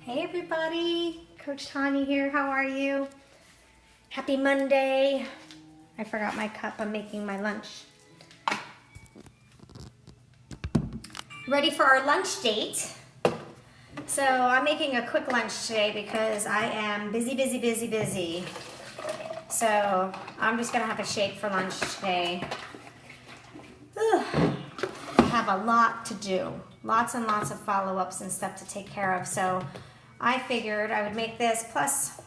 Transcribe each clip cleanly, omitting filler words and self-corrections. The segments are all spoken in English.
Hey everybody, Coach Tanya here. How are you? Happy Monday. I forgot my cup. I'm making my lunch. Ready for our lunch date. So I'm making a quick lunch today because I am busy. So I'm just gonna have a shake for lunch today. I have a lot to do. Lots and lots of follow-ups and stuff to take care of. So I figured I would make this. Plus,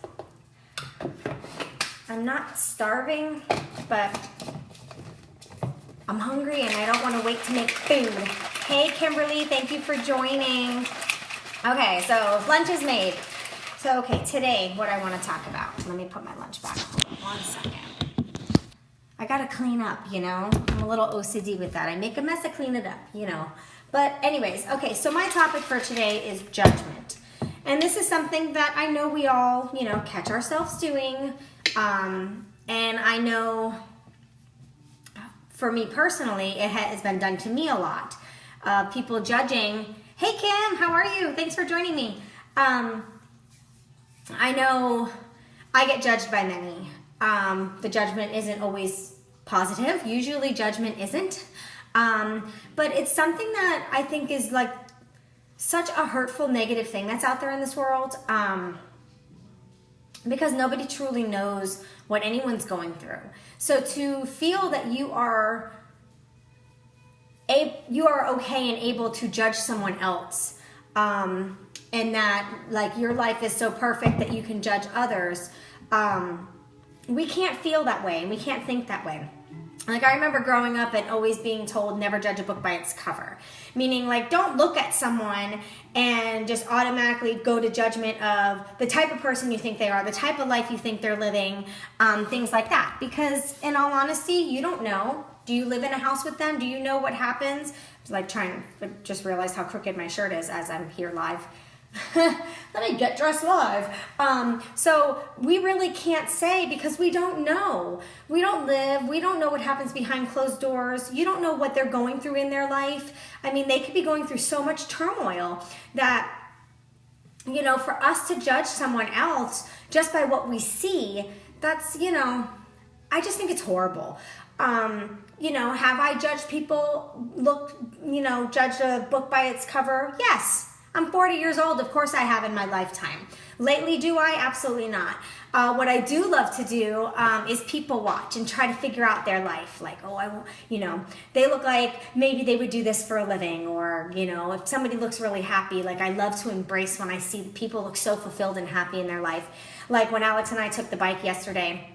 I'm not starving, but I'm hungry and I don't want to wait to make food. Hey, Kimberly, thank you for joining. Okay, so lunch is made. So, okay, today, what I want to talk about. Let me put my lunch back. Hold on 1 second. I got to clean up, you know. I'm a little OCD with that. I make a mess, I clean it up, you know. But anyways, okay, so my topic for today is judgment. And this is something that I know we all, you know, catch ourselves doing. And I know for me personally, it has been done to me a lot. People judging. Hey, Kim, how are you? Thanks for joining me. I know I get judged by many. The judgment isn't always positive. Usually judgment isn't. But it's something that I think is like such a hurtful, negative thing that's out there in this world, because nobody truly knows what anyone's going through. So to feel that you are okay and able to judge someone else, and that like your life is so perfect that you can judge others, we can't feel that way and we can't think that way. Like I remember growing up and always being told never judge a book by its cover. Meaning like don't look at someone and just automatically go to judgment of the type of person you think they are, the type of life you think they're living, things like that. Because in all honesty, you don't know. Do you live in a house with them? Do you know what happens? It's like trying to just realize how crooked my shirt is as I'm here live. Let me get dressed live. So we really can't say because we don't know. We don't live. We don't know what happens behind closed doors. You don't know what they're going through in their life. I mean, they could be going through so much turmoil that, you know, for us to judge someone else just by what we see, that's, you know, I just think it's horrible. You know, have I judged people, judged a book by its cover? Yes. I'm 40 years old. Of course I have in my lifetime. Lately, do I? Absolutely not. What I do love to do is people watch and try to figure out their life. Like, oh, they look like maybe they would do this for a living, or, you know, if somebody looks really happy, like I love to embrace when I see people look so fulfilled and happy in their life. Like when Alex and I took the bike yesterday,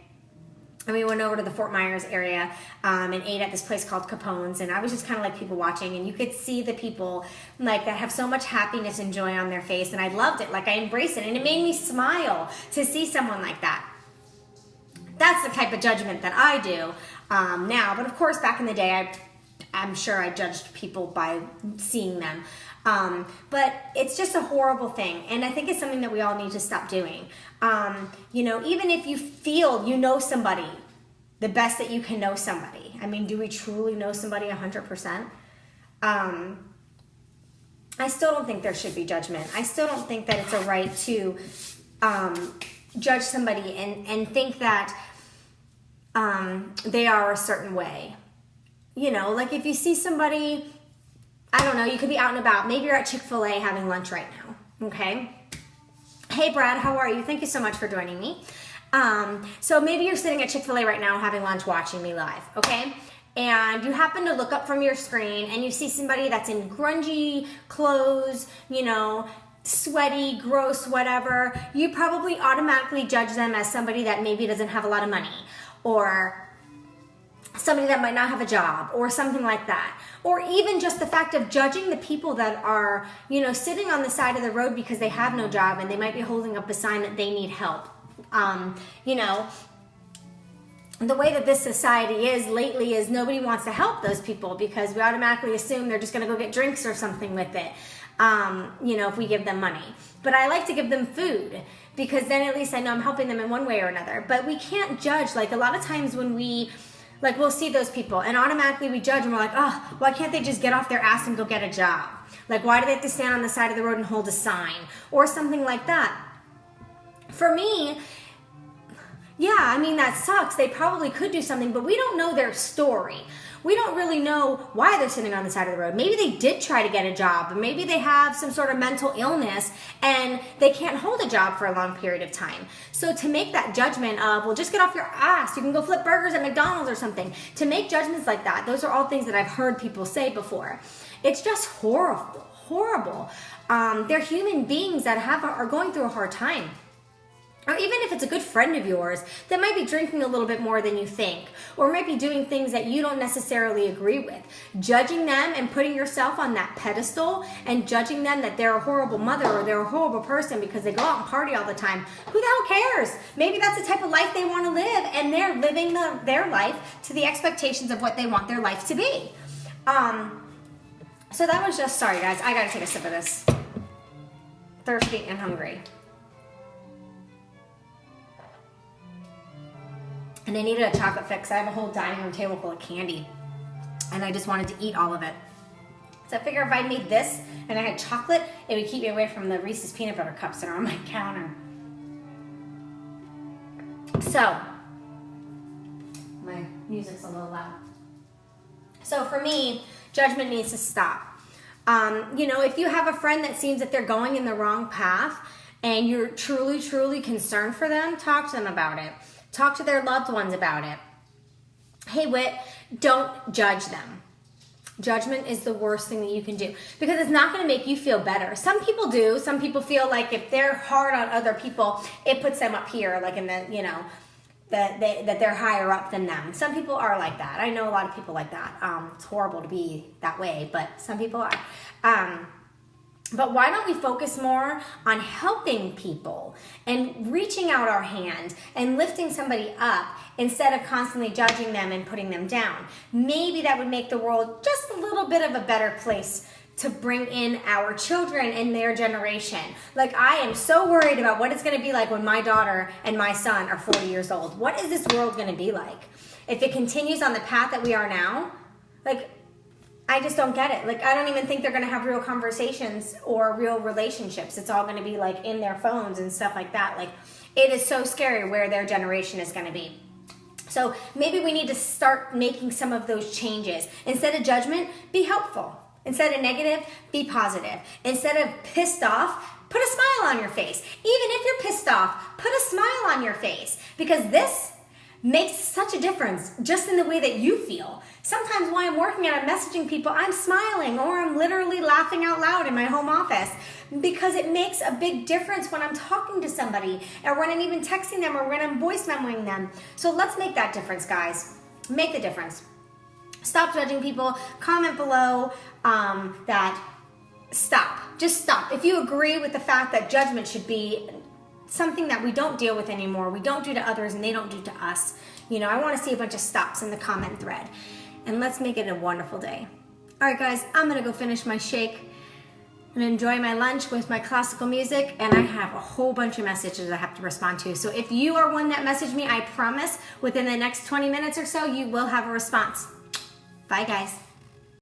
and we went over to the Fort Myers area and ate at this place called Capone's, and I was just kind of like people watching, and you could see the people like that have so much happiness and joy on their face, and I loved it. Like I embraced it, and it made me smile to see someone like that. That's the type of judgment that I do now, but of course back in the day, I'm sure I judged people by seeing them. But it's just a horrible thing, and I think it's something that we all need to stop doing. You know, even if you feel you know somebody the best that you can know somebody. I mean, do we truly know somebody 100%? I still don't think there should be judgment. I still don't think that it's a right to judge somebody and think that they are a certain way. You know, like if you see somebody, I don't know, you could be out and about. Maybe you're at Chick-fil-A having lunch right now, okay? Hey, Brad, how are you? Thank you so much for joining me. So maybe you're sitting at Chick-fil-A right now having lunch watching me live, okay? And you happen to look up from your screen and you see somebody that's in grungy clothes, you know, sweaty, gross, whatever. You probably automatically judge them as somebody that maybe doesn't have a lot of money, or somebody that might not have a job, or something like that. Or even just the fact of judging the people that are, you know, sitting on the side of the road because they have no job and they might be holding up a sign that they need help. You know, the way that this society is lately is nobody wants to help those people because we automatically assume they're just going to go get drinks or something with it, you know, if we give them money. But I like to give them food because then at least I know I'm helping them in one way or another. But we can't judge. Like a lot of times when we'll see those people and automatically we judge and we're like, oh, why can't they just get off their ass and go get a job? Like, why do they have to stand on the side of the road and hold a sign or something like that? For me, yeah, I mean, that sucks. They probably could do something, but we don't know their story. We don't really know why they're sitting on the side of the road. Maybe they did try to get a job, or maybe they have some sort of mental illness and they can't hold a job for a long period of time. So to make that judgment of, well, just get off your ass, you can go flip burgers at McDonald's or something, to make judgments like that, those are all things that I've heard people say before. It's just horrible. They're human beings that are going through a hard time. Or even if it's a good friend of yours that might be drinking a little bit more than you think, or might be doing things that you don't necessarily agree with. Judging them and putting yourself on that pedestal and judging them that they're a horrible mother or they're a horrible person because they go out and party all the time. Who the hell cares? Maybe that's the type of life they want to live, and they're living their life to the expectations of what they want their life to be. So that was just, sorry guys, I gotta take a sip of this. Thirsty and hungry. And I needed a chocolate fix. I have a whole dining room table full of candy. And I just wanted to eat all of it. So I figure if I made this and I had chocolate, it would keep me away from the Reese's peanut butter cups that are on my counter. So, my music's a little loud. So for me, judgment needs to stop. If you have a friend that seems that they're going in the wrong path and you're truly concerned for them, talk to them about it. Talk to their loved ones about it. Hey, Whit, don't judge them. Judgment is the worst thing that you can do because it's not going to make you feel better. Some people do. Some people feel like if they're hard on other people, it puts them up here, like in the, that they're higher up than them. Some people are like that. I know a lot of people like that. It's horrible to be that way, but some people are. But why don't we focus more on helping people and reaching out our hand and lifting somebody up instead of constantly judging them and putting them down? Maybe that would make the world just a little bit of a better place to bring in our children and their generation. Like, I am so worried about what it's going to be like when my daughter and my son are 40 years old. What is this world going to be like? If it continues on the path that we are now, I just don't get it. I don't even think they're going to have real conversations or real relationships. It's all going to be in their phones and stuff like that. It is so scary where their generation is going to be. So maybe we need to start making some of those changes. Instead of judgment, be helpful. Instead of negative, be positive. Instead of pissed off, put a smile on your face. Even if you're pissed off, put a smile on your face, because this makes such a difference just in the way that you feel. Sometimes while I'm working and I'm messaging people, I'm smiling or I'm literally laughing out loud in my home office because it makes a big difference when I'm talking to somebody or when I'm even texting them or when I'm voice memoing them. So let's make that difference, guys. Make the difference. Stop judging people. Comment below that stop. Just stop. If you agree with the fact that judgment should be something that we don't deal with anymore, we don't do to others and they don't do to us. I want to see a bunch of stops in the comment thread. And let's make it a wonderful day. All right, guys, I'm going to go finish my shake and enjoy my lunch with my classical music. And I have a whole bunch of messages I have to respond to. So if you are one that messaged me, I promise within the next 20 minutes or so, you will have a response. Bye, guys.